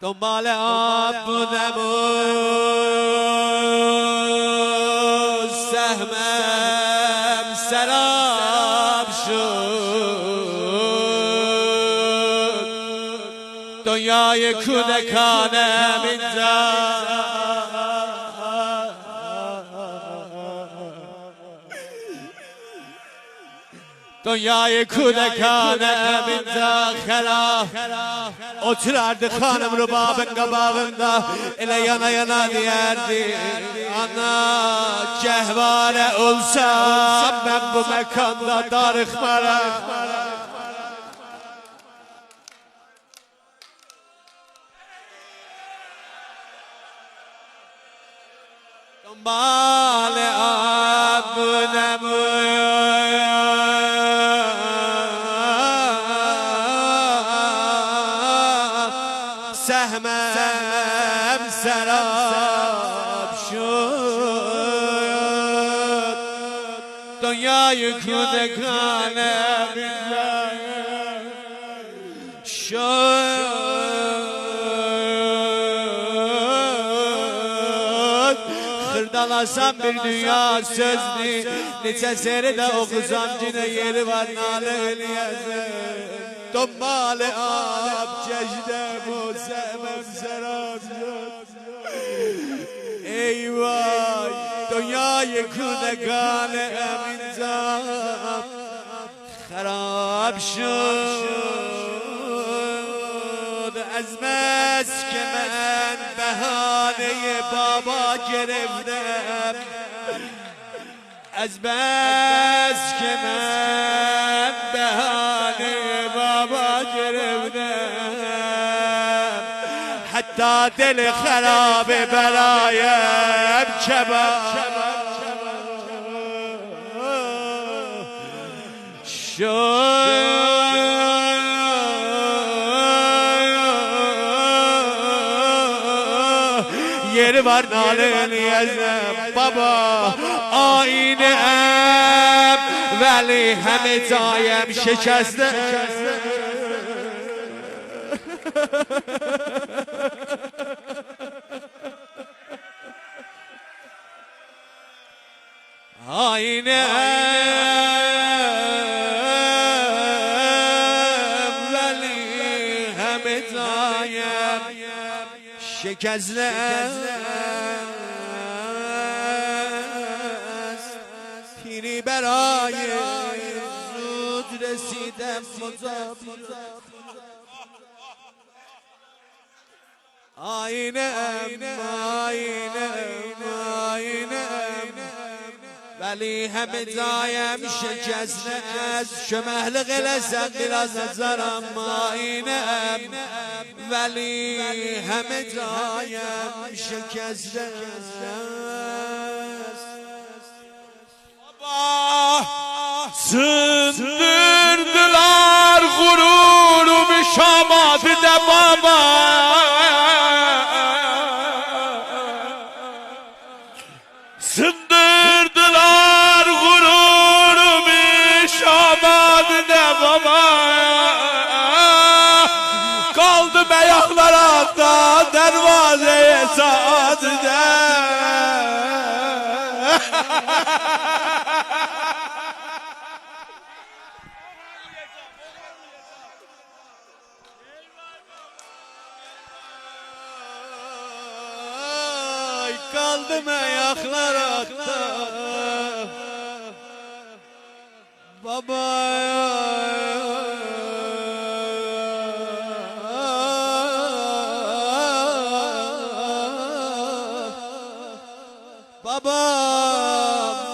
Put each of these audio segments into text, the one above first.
دنبال آب بودم و سهمم سراب شد. دنیای کودکانم اینجا، دنیای کودکانم اینجا خراب. Oturardı hanım rubabın kabağında, ele yana yana diyerdi ana cehvare olsam ben bu mekanda darıkmaram. Dombale abnem سهمم سراب شد. دنیای کودکانم شد. خırdalasam bir dünya sözlü, nice seri de okusam cine yeri var nale eliyezim. دنبال آب جشنم و سهمم سراب شد. ای وای دنیای کودکانم اینجا خراب شد. از بس که من بهانه بابا گرفتم، از بس که من بهانه بابا گرفتم، حتی دل خراب برایم کباب شد. yeri var nale niyazem baba aynım veli همه جایم شکسته. aynım veli همه جایم شکسته. پیری برای زود رسیدم مجاب آینم ولی همه جایم شکسته است. شمهل قلسم biraz نظرم آینم ولی همه جایم شکسته است. Sındırdılar gururumu şamadide baba, sındırdılar gururumu şamadide baba. Kaldım ayaklarımda dervazeye saadide. Kaldım ayaklarda baba, baba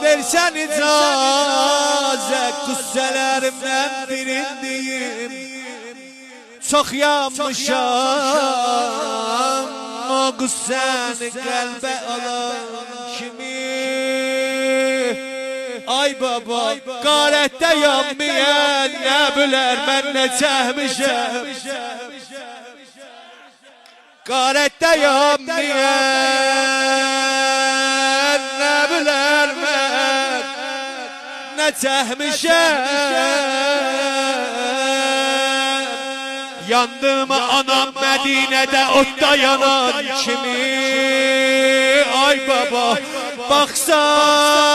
versen icazet kusselerimden birindeyim. Çok yanmışam o gusseni kalbe alan kimi. Ay baba qarətdə yanmayan ne bilər mən ne çəkmişəm. Qarətdə yanmayan ne bilər mən ne çəkmişəm. Yandım anam Medine'de otta yanan kimi. Ay baba baksan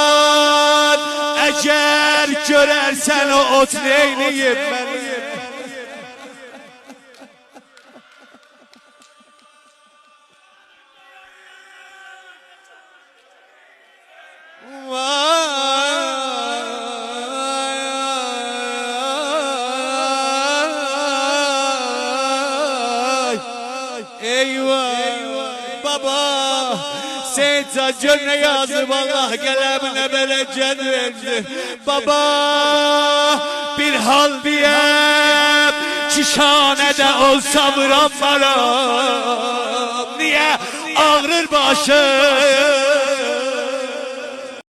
eğer görersen o ot neyleyim ben. Eyvah baba sen gönlüne yazdım Allah kalemine bereket verdi. Baba bir hal diyem çişhanede olsam rammaram. Niye ağrır başım